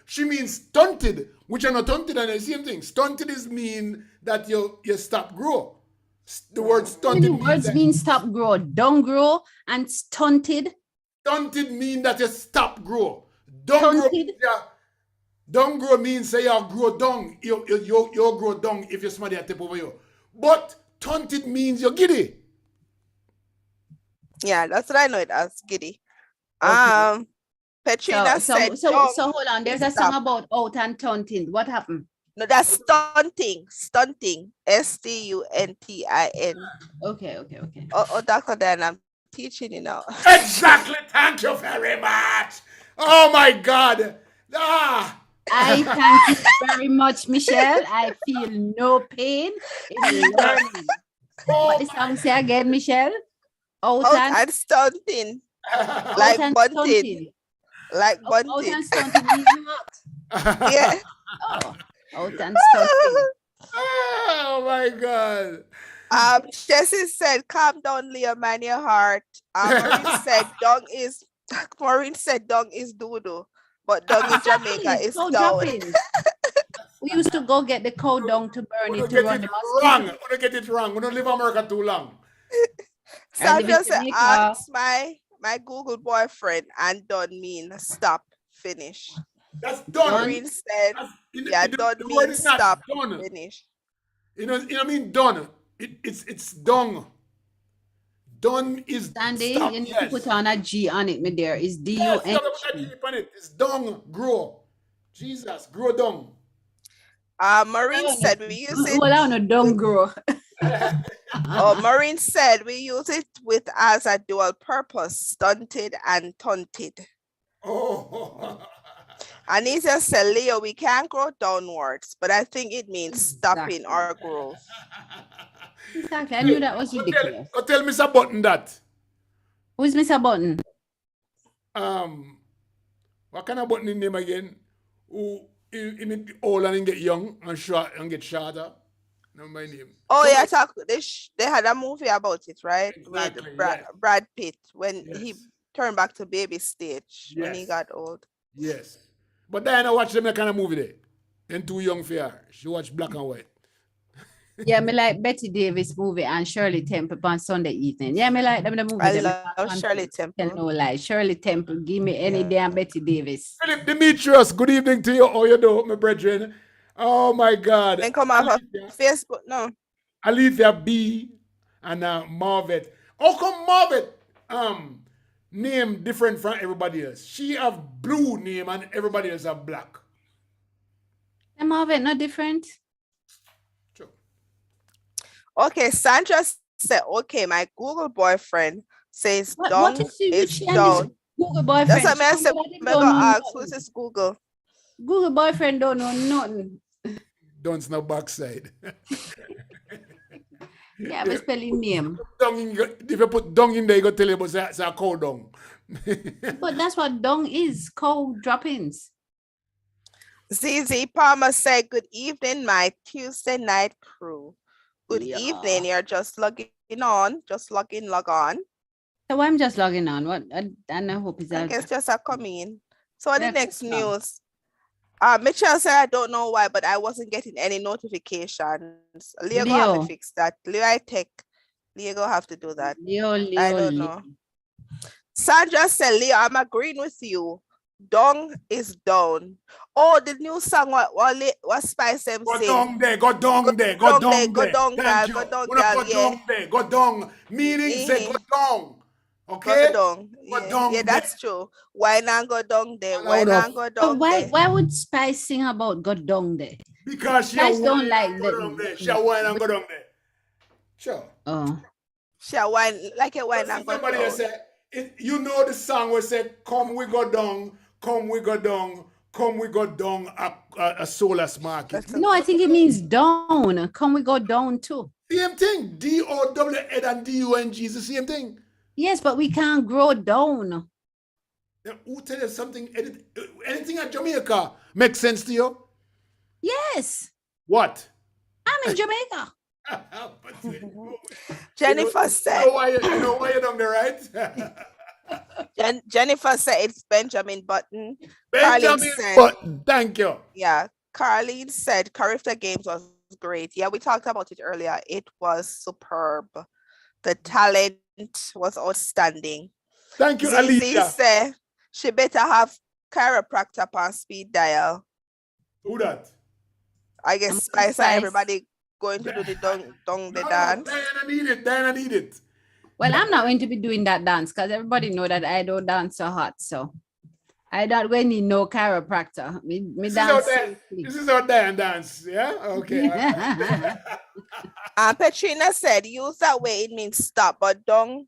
She means stunted, which are not tunted and the same thing. Stunted is mean that you stop grow. The word stunted mean stop grow. Don't grow and stunted. Stunted mean that you stop grow. Don't grow means say you grow dung. You grow dung if you somebody a tip over you. But tunted means you're giddy. Yeah, that's what I know it as, giddy. Okay. Petrina said so hold on. There's a song about out and tunting. What happened? No, that's stunting. Stunting. S-T-U-N-T-I-N. Okay. Oh, Dr. Dan, I'm teaching you now. Exactly. Thank you very much. Oh my God. I thank you very much, Michelle. I feel no pain in learning. What the song say again, Michelle? Out and stunting. Like bunting. Like bunting. Out and stunting means hot. Yeah. Oh, out and stunting. Oh my God. Jessie said, calm down, Leah, man your heart. Maureen said dung is doo-doo. But dung in Jamaica is down. We used to go get the cow dung to burn it to run the mosquitoes. We don't get it wrong. We don't live in America too long. Sandra said, ask my Google boyfriend and done mean stop, finish. That's done. Maureen said, done means stop, done. Finish. You know mean done. It's dung. Done is Sandy, stop. you need to put on a G on it, me there. It's D-U-N. It's dung, grow. Jesus, grow dung. Maureen said we use it. Well, I don't know, dung grow. Maureen said we use it with as a dual purpose, stunted and tunted. Oh. Anita said, Leo, we can't grow downwards, but I think it means stopping our growth. Exactly. I knew that was ridiculous. Tell Mr. Button that. Who is Mr. Button? What kind of button in name again? Who in old and get young and short and get shorter? No, my name. Oh yeah, they had a movie about it, right? Exactly, With Brad Pitt when he turned back to baby stage when he got old. Yes. But Diana watched them kind of movie there. Then too young for her. She watched black and white. Yeah, me like Betty Davis movie and Shirley Temple on Sunday evening. Yeah, me like them the movie. I Them love Shirley tell Temple. no lie. Shirley Temple, give me any Yeah. damn Betty Davis. Philip Demetrius, good evening to you. How you do, my brethren? Oh my God. And come off of Alethea, Facebook. No. Alethea B and Marvet. How come Marvet name different from everybody else? She have blue name and everybody else have black. Them of it not different. Sure. Okay, Sandra said, okay, my Google boyfriend says What dung is it? is Which and this down. Google That's boyfriend? what I said. Somebody I'm don't gonna know ask who's nothing. this Google. Google boyfriend don't know nothing. Don't know backside. Yeah, but spelling name. If you put dung in there, you go tell you about it's a cow dung. But that's what dung is, cow droppings. ZZ Palmer said, good evening, my Tuesday night crew. Good Yeah. evening. You're just logging on. Just log in, log on. So I'm just logging on. What and I hope it's I out. guess just a come in. So the Yeah, next that's fine. news. Mitchell said, I don't know why, but I wasn't getting any notifications. Leo go have Leo. to fix that. Leo, I take. Leo go have to do that. Leo, I don't know. Sandra said, Leo, I'm agreeing with you. Dung is down. Oh, the new song what Spice them Go sing. down there, go down there, go down there, down go there. down, Thank girl, you. go down, Wanna girl, go yeah. down there, go down. Meaning say go down. Okay? Go down. Go Yeah, down yeah, there. that's true. Why not go down there? I Why know not enough. go But down there? why would Spice sing about go down there? Because she Spice a don't wine like and go down there. She a the wine and go down there. Sure. oh. She a wine like a wine and go Somebody down. say, you know the song where say, come we go down, come we go down, come we go down a Solas market. No, I think it means down. Can we go down too? Same thing. D-O-W-N and D-U-N-G is the same thing. Yes, but we can't grow down. Now, who tell you something? Anything at Jamaica makes sense to you? Yes, What? I'm in Jamaica. Jennifer you said, know why you're down there, right? Jennifer said it's Benjamin Button. Benjamin said- Button. Thank you. Yeah, Carlene said Carifta Games was great. Yeah, we talked about it earlier. It was superb. The talent was outstanding. Thank you, ZZ Alicia. said she better have chiropractor on speed dial. Who that? I guess I'm Spice and Spice. everybody going to do the dung the No, dance. Diana need it. Well, I'm not going to be doing that dance because everybody know that I don't dance so hot. So I don't really need no chiropractor. Me This dance. is how Diane dance. Yeah? Okay. Petrina said, use that way, it means stop, but dung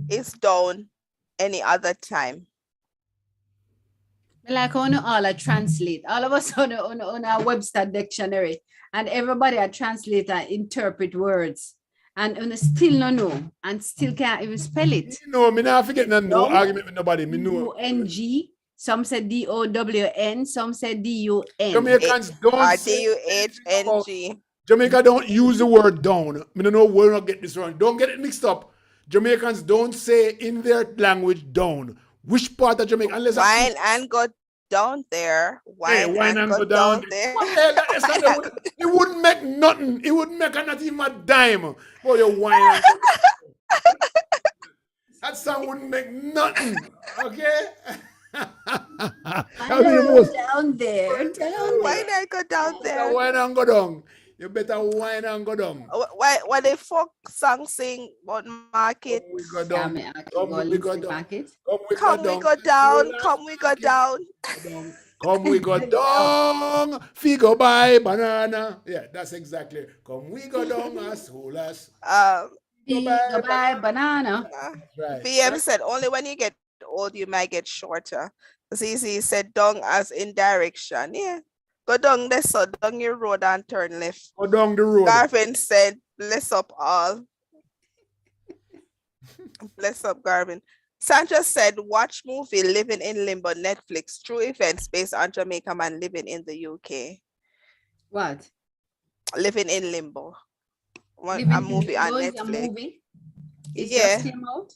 is down any other time. Like on all I translate. All of us on our Webster dictionary. And everybody I translate and interpret words. And still no know. And still can't even spell it. No, me not forget no Dung. argument with nobody. Me know. D-U-N-G. Some said D-O-W-N. Some said D-U-N. Jamaicans don't say D-U-H-N-G. Jamaica don't use the word down. I don't know where I get this wrong. Don't get it mixed up. Jamaicans don't say in their language down. Which part of Jamaica? Unless Wine and go down there. Wine and go down there. It wouldn't make nothing. It wouldn't make not even a dime. Oh, you wine. That song wouldn't make nothing. Okay? Down there. Wine and go down there. Wine and go down. You better wine and go down. Why the folk song sing about market? We go down. Come we go down. Come we go down. Come we go down. Come we go down. Figo buy banana. Yeah, that's exactly. Come we go down as whole as. Goodbye, banana. Right. VM said only when you get old you might get shorter. ZZ said down as in direction. Yeah. Go down this so down your road and turn left. Go down the road. Garvin said, bless up all. Bless up, Garvin. Sandra said, watch movie Living in Limbo, Netflix, true events based on Jamaica man living in the UK. What? Living in Limbo. Living A in movie on Limbo is a Netflix. movie? It Yeah. just came out?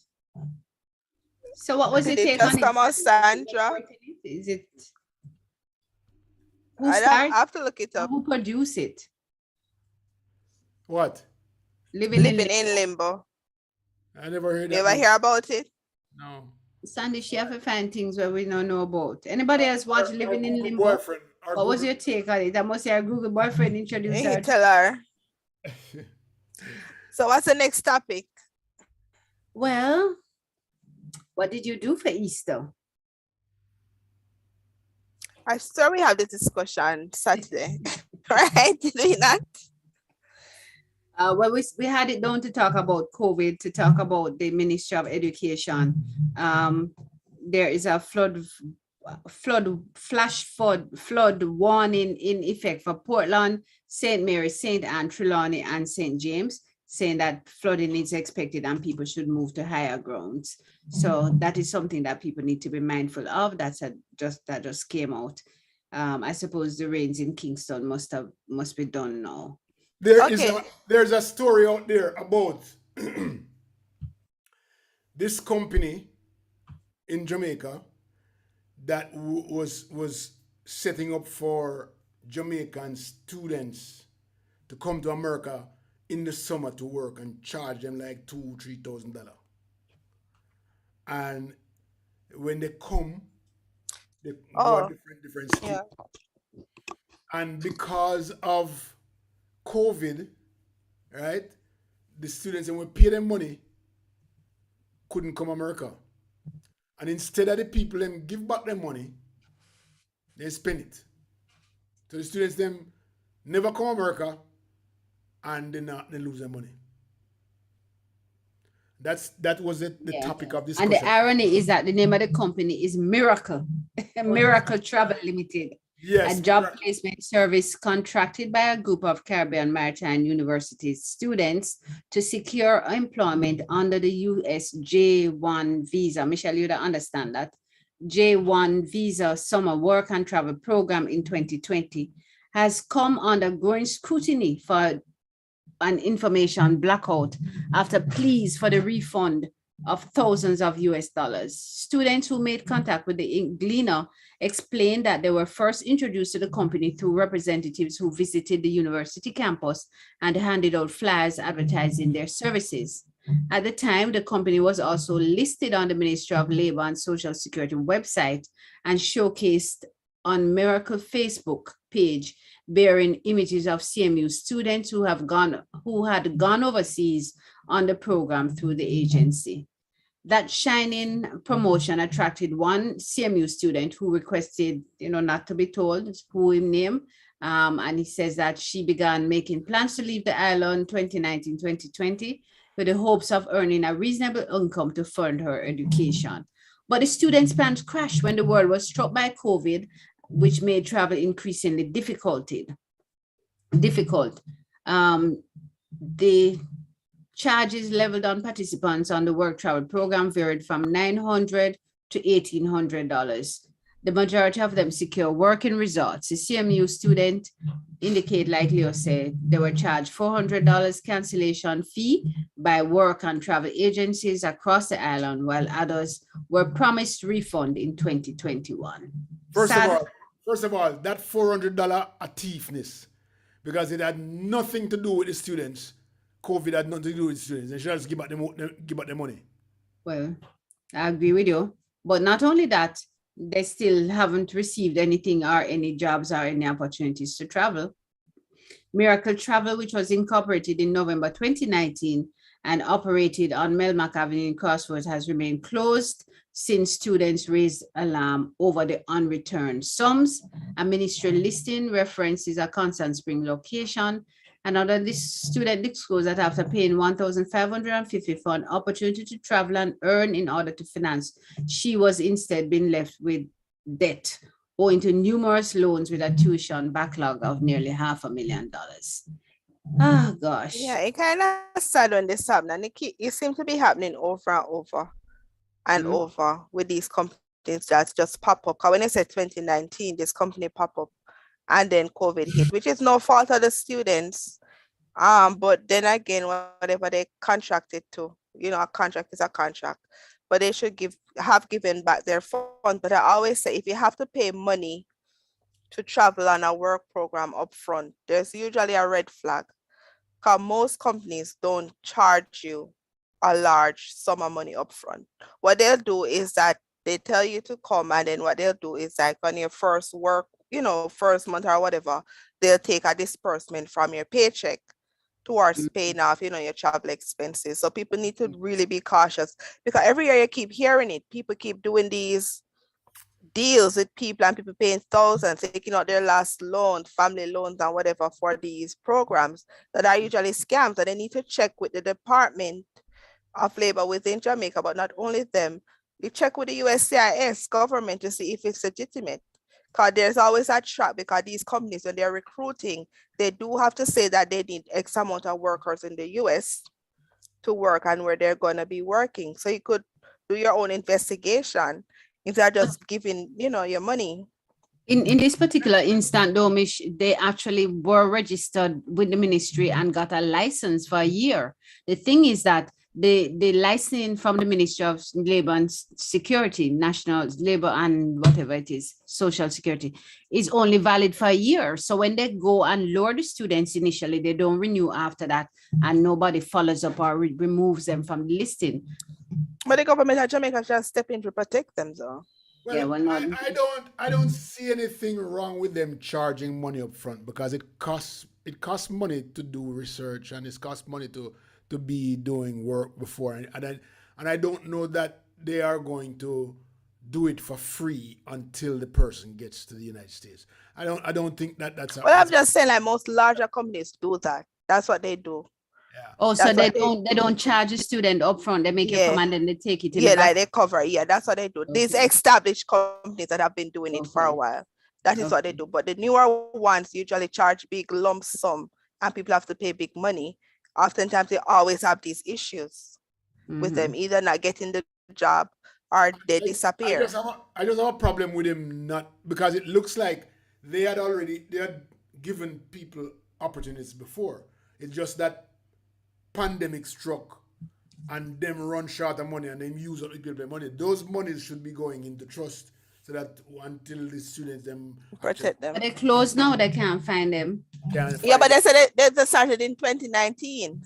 So what was Did it it take just on come out, Sandra? Is it? Who I starred? have to look it up. Who produced it? What? Living in Living in limbo. I never heard You that ever movie. hear about it? No. Sandy, she have to find things where we don't know about. Anybody else watch Our Living in Google Limbo? boyfriend. Our What was Google. your take on it? I must say our Google boyfriend introduced You her. tell her. So what's the next topic? Well, what did you do for Easter? I swear we have the discussion Saturday, right? Did we not? Well, we had it down to talk about COVID, to talk about the Ministry of Education. There is a flood warning in effect for Portland, St. Mary, St. Anne, Trelawney, and St. James, saying that flooding is expected and people should move to higher grounds. So that is something that people need to be mindful of. That just came out. I suppose the rains in Kingston must be done now. There's a story out there about this company in Jamaica that was setting up for Jamaican students to come to America in the summer to work and charge them like $2,000-3,000. And when they come, they go to different schools. Yeah. And because of COVID, right, the students, and we pay them money, couldn't come America. And instead of the people them give back their money, they spend it. So the students them never come America and they lose their money. That was the topic of discussion. And the irony is that the name of the company is Miracle, Miracle Travel Limited. Yes, a job placement service contracted by a group of Caribbean Maritime University students to secure employment under the US J1 visa. Michelle, you don't understand that. J1 visa summer work and travel program in 2020 has come under growing scrutiny for an information blackout after pleas for the refund of thousands of US dollars. Students who made contact with the Gleaner explained that they were first introduced to the company through representatives who visited the university campus and handed out flyers advertising their services. At the time, the company was also listed on the Ministry of Labor and Social Security website and showcased on Miracle Facebook page, bearing images of CMU students who had gone overseas on the program through the agency. That shining promotion attracted one CMU student who requested, not to be told who him name. And he says that she began making plans to leave the island 2019-2020 with the hopes of earning a reasonable income to fund her education. But the students' plans crashed when the world was struck by COVID, which made travel increasingly difficult. The charges leveled on participants on the work travel program varied from $900 to $1,800. The majority of them secure working resorts. The CMU student indicate, like Leo said, they were charged $400 cancellation fee by work and travel agencies across the island, while others were promised refund in 2021. First of all, that $400 a thiefness, because it had nothing to do with the students. COVID had nothing to do with students. They should just give back the money. Well, I agree with you. But not only that, they still haven't received anything or any jobs or any opportunities to travel. Miracle Travel, which was incorporated in November 2019 and operated on Melmac Avenue in Crossroads, has remained closed since students raised alarm over the unreturned sums. A ministry listing references a Constant Spring location. And under this student disclosed that after paying $1,550 for an opportunity to travel and earn in order to finance, she was instead being left with debt owing to numerous loans with a tuition backlog of nearly $500,000. Oh gosh. Yeah, it kind of sad when this happens, and it seems to be happening over and over and over with these companies that just pop up. Because when I said 2019, this company pop up, and then COVID hit, which is no fault of the students. But then again, whatever they contracted to, a contract is a contract. But they should have given back their funds. But I always say, if you have to pay money to travel on a work program up front, there's usually a red flag. because most companies don't charge you a large sum of money upfront. What they'll do is that they tell you to come, and then what they'll do is like on your first work, first month or whatever, they'll take a disbursement from your paycheck towards paying off, your travel expenses. So people need to really be cautious, because every year you keep hearing it. People keep doing these deals with people, and people paying thousands, taking out their last loan, family loans and whatever for these programs that are usually scams. And they need to check with the Department of Labor within Jamaica, but not only them. You check with the USCIS government to see if it's legitimate. Because there's always a trap, because these companies, when they're recruiting, they do have to say that they need X amount of workers in the US to work and where they're going to be working. So you could do your own investigation if they're just giving, your money. In this particular instant, though, Mish, they actually were registered with the ministry and got a license for a year. The thing is that the license from the Ministry of Labor and Security, National Labor and whatever it is, Social Security, is only valid for a year. So when they go and lure the students initially, they don't renew after that, and nobody follows up or removes them from the listing. But the government of Jamaica just step in to protect them, though. Well, Yeah, well, not. I don't see anything wrong with them charging money up front, because it costs money to do research, and it costs money to be doing work before, and I don't know that they are going to do it for free until the person gets to the United States. I don't think that's. Well, I'm just saying, like most larger companies do that. That's what they do. Yeah. Oh, so That's they what don't charge the student upfront. They make you Yeah. come and then they take it in Yeah, the back. like they cover. Yeah, that's what they do. These Okay. established companies that have been doing it for a Okay. while. That is what they Okay. do. But the newer ones usually charge big lump sum, and people have to pay big money. Oftentimes they always have these issues with them, either not getting the job or they disappear. I just have a problem with him, not because it looks like they had given people opportunities before. It's just that pandemic struck and them run short of money and them use up people's money. Those monies should be going into trust, so that until the students them Protect them. But they closed now, they can't find them. Yeah, but they said they started in 2019,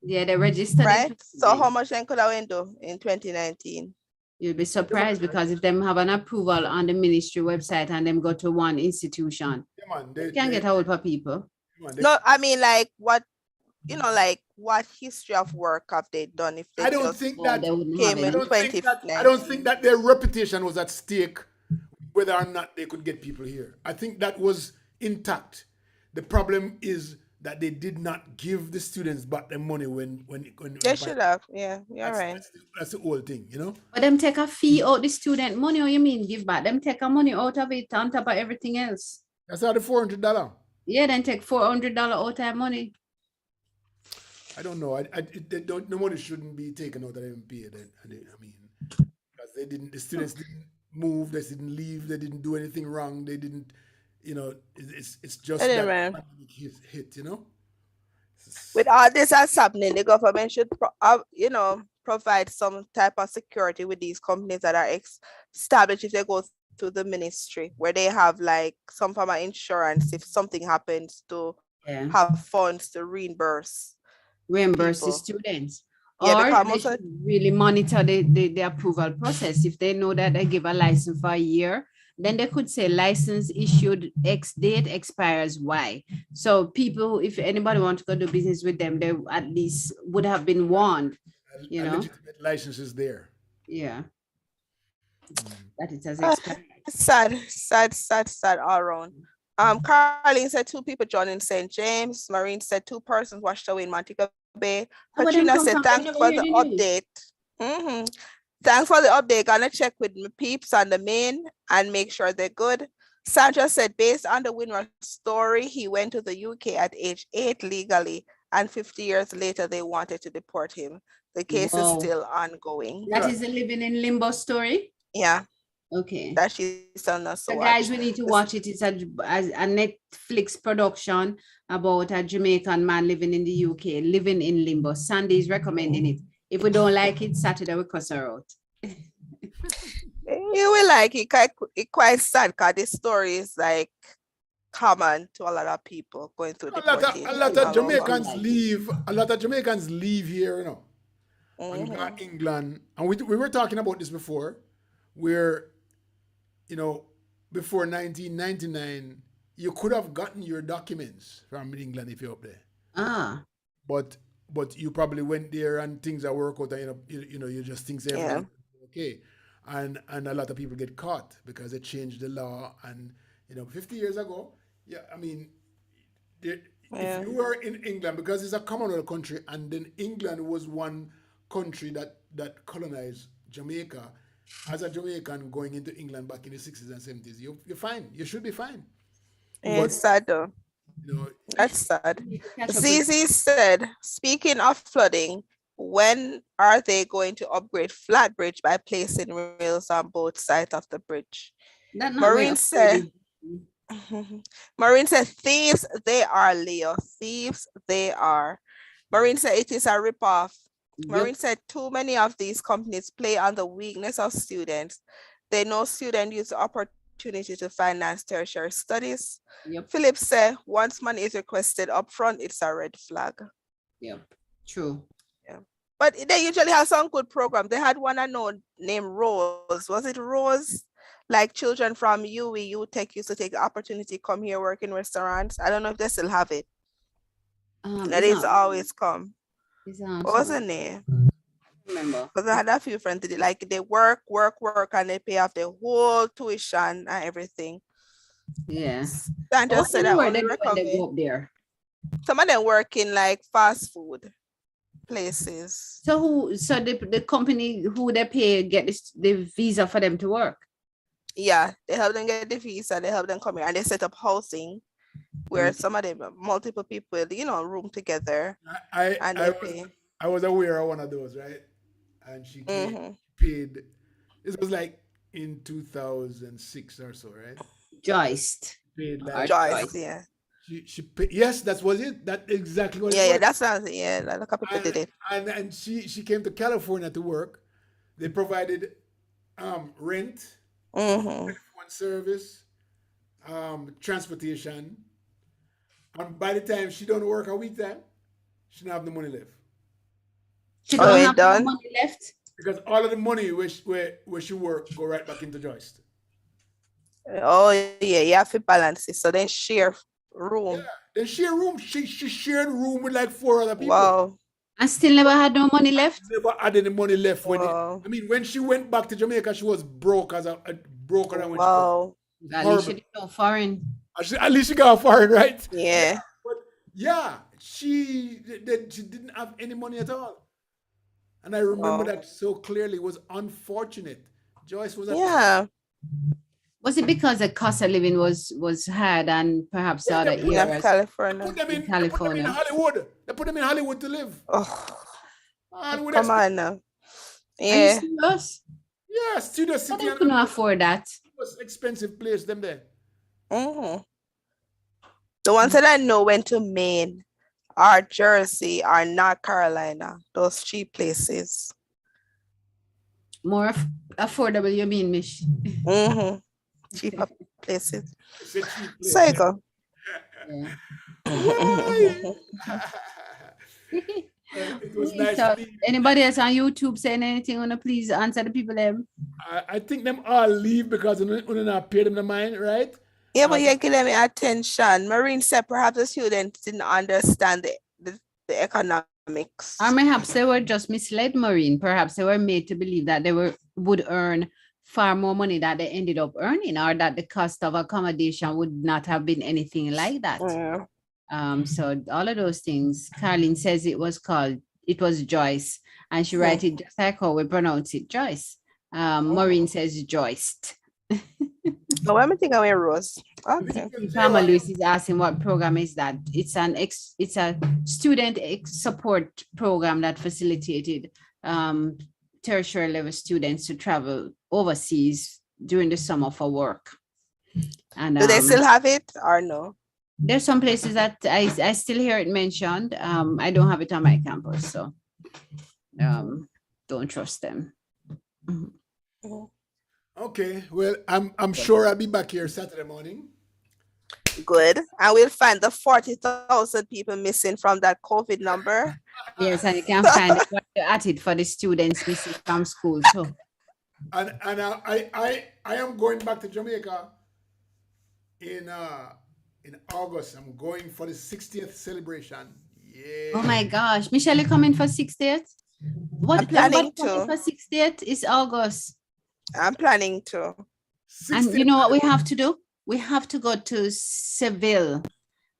Yeah, they registered. right? So how much then could I do in 2019? You'll be surprised, because if them have an approval on the ministry website and them go to one institution, Yeah, man, they can get hold of people. No, I mean, like what, like what history of work have they done? If they I don't just think Oh, that they wouldn't came have in any. I don't think that their reputation was at stake, whether or not they could get people here. I think that was intact. The problem is that they did not give the students back their money when They should have. Yeah, you're right. That's the whole thing, But them take a fee out the student money, or you mean give back? Them take a money out of it on top of everything else. That's how the $400. Yeah, then take $400 out of money. I don't know. The money shouldn't be taken out of MPA. I mean, because the students didn't move, they didn't leave, they didn't do anything wrong, they didn't, it's just Anyway. that pandemic hit. With all this that's happening, the government should, provide some type of security with these companies that are established if they go to the ministry, where they have like some form of insurance if something happens, to Yeah. have funds to reimburse Reimburse people. the students. Yeah, Or because they most of- should really monitor the approval process. If they know that they give a license for a year, then they could say license issued X date, expires Y. So people, if anybody wants to go do business with them, they at least would have been warned, A legitimate license is there. Yeah. That it has expired. sad all around. Caroline said 2 people joined in St. James. Maureen said 2 persons washed away in Montego Bay. Oh, but them Katrina come said from thanks never for hear the the news. update. Thanks for the update. Gonna check with my peeps on the main and make sure they're good. Sandra said based on the Winner story, he went to the UK at age 8 legally, and 50 years later they wanted to deport him. The case Wow. is still ongoing. That is a living in limbo story. Yeah, Okay. that she's telling us to So watch. guys, we need to watch it. It's a Netflix production about a Jamaican man living in the UK, living in limbo. Sandy is recommending it. If we don't like it, Saturday we cuss her out. You will like it. It's quite sad because this story is like common to a lot of people going through A lot of deportation Jamaicans all over. leave. A lot of Jamaicans leave here, and go Mhm. to England. And we were talking about this before, where you know before 1999, you could have gotten your documents from England if you're up there, Ah, but you probably went there and things that work out, and you just think everything Yeah. is okay, and a lot of people get caught because they changed the law, and 50 years ago, yeah, I mean, there, if Yeah. you were in England, because it's a Commonwealth country, and then England was one country that colonized Jamaica. As a Jamaican going into England back in the 60s and 70s, you're fine. You should be fine. Yeah, But it's sad though. you know, That's sad. need to catch up with. Zizi said, speaking of flooding, when are they going to upgrade Flatbridge by placing rails on both sides of the bridge? That not way Maureen said, upgraded. Maureen said, thieves they are, Leo. Thieves they are. Maureen said it is a ripoff. Maureen Yup, said too many of these companies play on the weakness of students. They know students use the opportunity to finance tertiary studies. yup, Philip said once money is requested upfront, it's a red flag. yup. True. Yeah. But they usually have some good programs. They had one I know named Rose. Was it Rose? Like children from UE, UTech used to take the opportunity to come here work in restaurants. I don't know if they still have it. That It's is not. always come. It's What was the something. name? Remember. Because I had a few friends that did, like they work, and they pay off the whole tuition and everything. Yeah. And What just said kind I of work only they do when they recommend go up there? some of them work in like fast food places. So the company who they pay get the visa for them to work? Yeah, they help them get the visa, they help them come here, and they set up housing where Okay. some of them multiple people, room together I and I they was pay. I was aware of one of those, right? And she Mhm. paid. This was like in 2006 or so, right? Joist. Paid Or like Joyce, Joyce. yeah. she paid, yes, that was it. That exactly what it Yeah, was. that's what like a couple people And did it. and she came to California to work. They provided rent, Mm-hmm. phone service, transportation, and by the time she don't work a week time, she don't have the money left. She Oh, don't it have no done? money left. Because all of the money where she work go right back into Joyce. Oh yeah, you have to balance it. So then share Yeah. room. Then share room. She shared room with like 4 other people. Wow. And still never had no money left. Never had any money left Wow. when she went back to Jamaica, she was broke as a broker than when she came. Wow. At least she Horrible. didn't know foreign. At least she got foreign, right? Yeah. But yeah, she didn't have any money at all. And I remember Wow. that so clearly. It was unfortunate. Joyce was a Yeah. Was it because the cost of living was hard and perhaps the yeah, other they put, Yeah, areas California. put them in in they put them in California? Hollywood. They put them in Hollywood to live. Oh, Hollywood come expensive. on now. Are you Yeah. serious? Yeah, Studio But City they and couldn't afford that. was expensive place them there. Mm-hmm. The ones that I know went to Maine or Jersey or North Carolina, those cheap places. More affordable, you mean, Mish? Mm-hmm. Cheaper places. It's a cheap place. So you go. Yeah. Yay! It was nice So, to meet you. anybody else on YouTube saying anything? Wanna please answer the people them? I think them all leave because we not pay them the mind, right? Yeah, but you're giving me attention. Marine said perhaps the students didn't understand the economics. Or perhaps they were just misled, Maureen. Perhaps they were made to believe that they would earn far more money that they ended up earning, or that the cost of accommodation would not have been anything like that. Yeah. So all of those things. Carlene says it was Joyce, and she writes it just like how we pronounce it, Joyce. Maureen says Joyced. Oh, let me think of Rose. Okay. Farmer Lewis is asking what program is that? It's a student support program that facilitated tertiary level students to travel overseas during the summer for work. And Do they still have it or no? there's some places that I still hear it mentioned. I don't have it on my campus, so don't trust them. Mhm. Okay, well, I'm sure I'll be back here Saturday morning. Good. And we'll find the 40,000 people missing from that COVID number. Yes, and you can find it while you're at it for the students missing from school too. And I am going back to Jamaica in August. I'm going for the 60th celebration. Yeah. Oh my gosh, Michelle, you coming for 60th? What I'm planning everybody coming to. for 60th is August. I'm planning to. And 60th you know what we have to do? We have to go to Seville.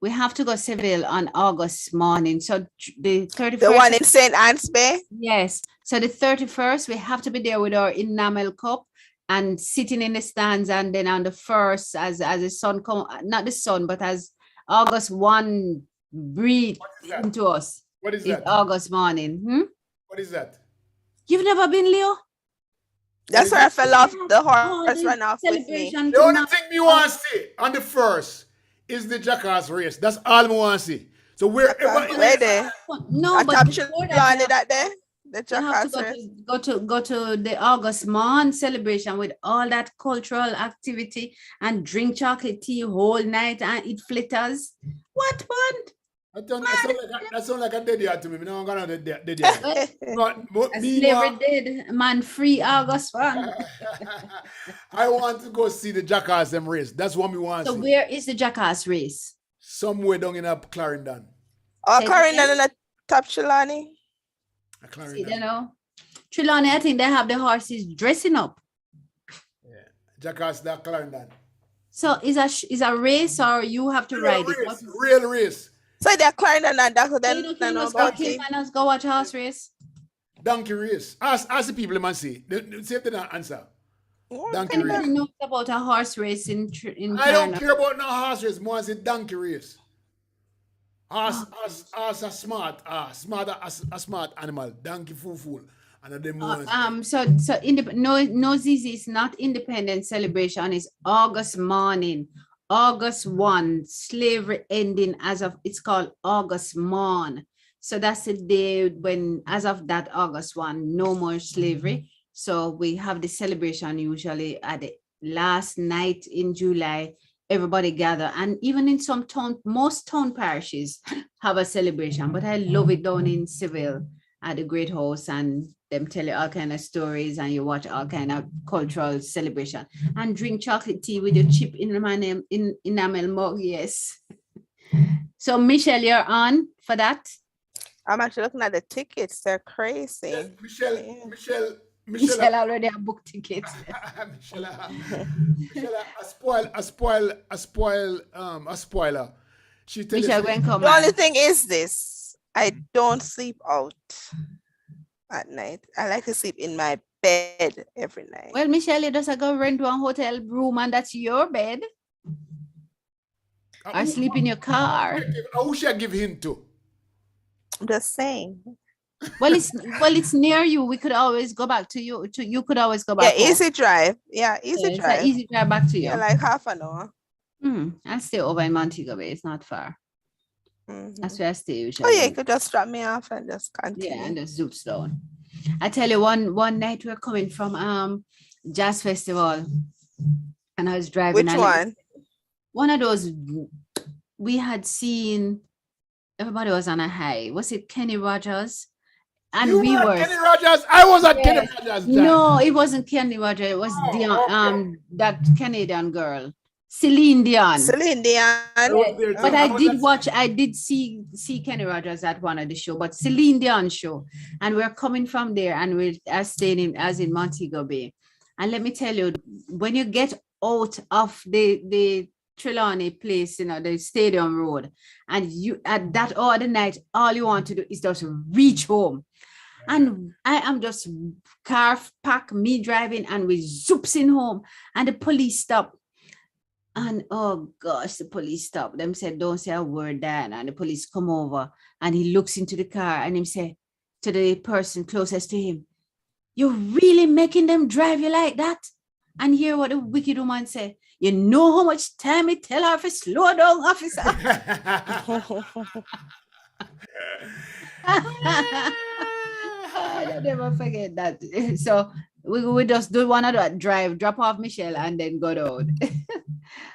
We have to go Seville on August morning. So the 31st. The one in St. Anne's Bay? Yes. So the 31st, we have to be there with our enamel cup and sitting in the stands. And then on the 1st, as the sun come, not the sun, but as August 1 breathe that? into us. What is It's that? August morning. What is that? You've never been, Leo? That's where I fell off. The Oh, horse the ran off with me. celebration The only tonight. thing me want to see on the 1st is the jackass race. That's all me want to see. So wherever it Where is, they? No, I but top before Chilani that, that day? The you have to jackass race? go to the August month celebration with all that cultural activity and drink chocolate tea whole night and eat fritters. What fun! that sound like a dead yard to me. No, I'm gonna dead yard. But As me slavery want- did, man, free August 1. I want to go see the jackass them race. That's what me want So to see. where is the jackass race? Somewhere down in a Clarendon. Oh, Say it Corinne again? and a top Chilani? A See, Clarendon. you know, Trelawney, I think they have the horses dressing up. Jackass that Clarendon. So is a race or you have to ride it? What is- Real race. So they're Clarendon and Dr. So Then you know don't must go about kill it. man, let's go watch a horse race. Donkey race. Ask the people man say. See if they don't answer. Donkey Anybody race. knows about a horse race in I don't Canada? care about no horse race. More say donkey race. Horse a smart animal. Donkey fool. And them ones. So no ZZ is not independent celebration. It's August morning, August 1, slavery ending as of it's called August morn. So that's the day when, as of that August 1, no more slavery. So we have the celebration usually at the last night in July. Everybody gather, and even in some town, most town parishes have a celebration. But I love it down in Seville at the Great House, and them tell you all kind of stories, and you watch all kind of cultural celebration and drink chocolate tea with your chip in my name in enamel mug. Yes. So Michelle, you're on for that. I'm actually looking at the tickets. They're crazy. Yes, Yeah. Michelle already have booked tickets. Michelle, a spoiler. She tell Michelle, you, when come The only on. thing is this. I don't sleep out at night. I like to sleep in my bed every night. Well, Michelle, you just go rent one hotel room and that's your bed, or sleep in your car. who should I give hint to? I'm just saying. Well, it's near you. We could always go back to you. You could always go Yeah, back. home. easy drive. Yeah, Yeah, easy it's an drive. easy drive back to you. Yeah, like half an hour. I'll stay over in Montego Bay. It's not far. Mhm. That's where I stay Oh usually. yeah, you could just drop me off and just continue. Yeah, and just zoops down. I tell you, one night we're coming from jazz festival, and I was driving. Which and one? One of those we had seen. Everybody was on a high. Was it Kenny Rogers? And You we were were. at Kenny Rogers. I was at Yeah. Kenny Rogers. Jack. No, it wasn't Kenny Rogers. It was Oh, Dion, okay. that Canadian girl, Celine Dion. Celine Dion. I was there too. But I I was did at- watch, I did see Kenny Rogers at one of the show, but Celine Dion show. And we're coming from there and we're staying in Montego Bay. And let me tell you, when you get out of the Trelawney place, the stadium road, and you at that hour of the night, all you want to do is just reach home. And I am just car pack, me driving, and we zoops in home, and the police stop. And oh gosh, the police stop. Them said, don't say a word, Dan. And the police come over and he looks into the car and he say to the person closest to him, you're really making them drive you like that? And hear what the wicked woman say, you know how much time it tell her to slow down, officer. I'll never forget that. So we just do one of that drive, drop off Michelle and then go down.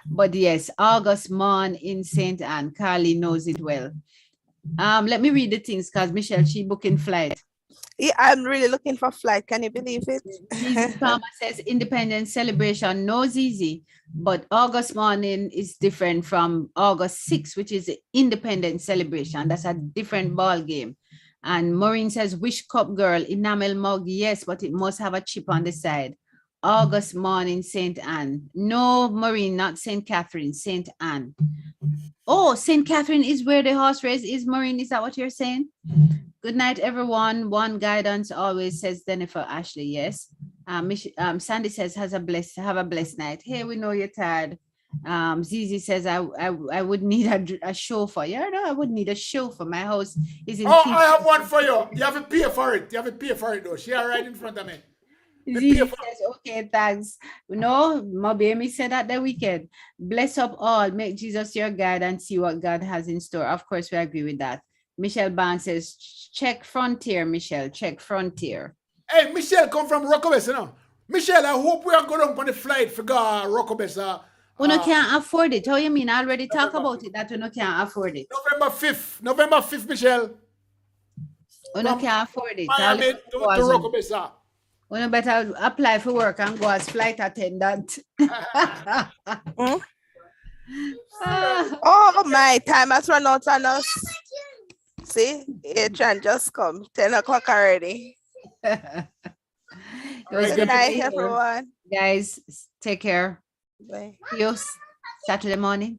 But yes, August morn in St. Anne. Carly knows it well. Let me read the things because Michelle, she booking flight. Yeah, I'm really looking for flight. Can you believe it? Zizi Palmer says Independence celebration, no Zizi, but August morning is different from August 6th, which is the Independence celebration. That's a different ball game. And Maureen says, wish cup girl, enamel mug, yes, but it must have a chip on the side. August morning, St. Anne. No, Maureen, not St. Catherine, St. Anne. Oh, St. Catherine is where the horse race is, Maureen. Is that what you're saying? Good night, everyone. One guidance always, says Jennifer Ashley. Yes. Sandy says, have a blessed night. Hey, we know you're tired. Zizi says, I would need a chauffeur. Yeah, no, I would need a chauffeur. My house is in Oh, King. I have one for you. You have to pay for it. You have to pay for it though. She are right in front of me. Zizi says, okay, thanks. No, Mobemi said at the weekend, bless up all, make Jesus your guide and see what God has in store. Of course, we agree with that. Michelle Barnes says, check Frontier, Michelle, check Frontier. Hey, Michelle come from Rockabessa, you know. Michelle, I hope we are going on the flight for Rockabessa. We can't afford it. How you mean? I already talked November about it, that we can't afford it. November 5th, Michelle. We can't afford it. Miami to Rockabessa. We better apply for work and go as flight attendant. Oh, my time has run out on us. See, Adrian just come. 10 o'clock already. Good night, everyone. Guys, take care. Bye. See you Saturday morning.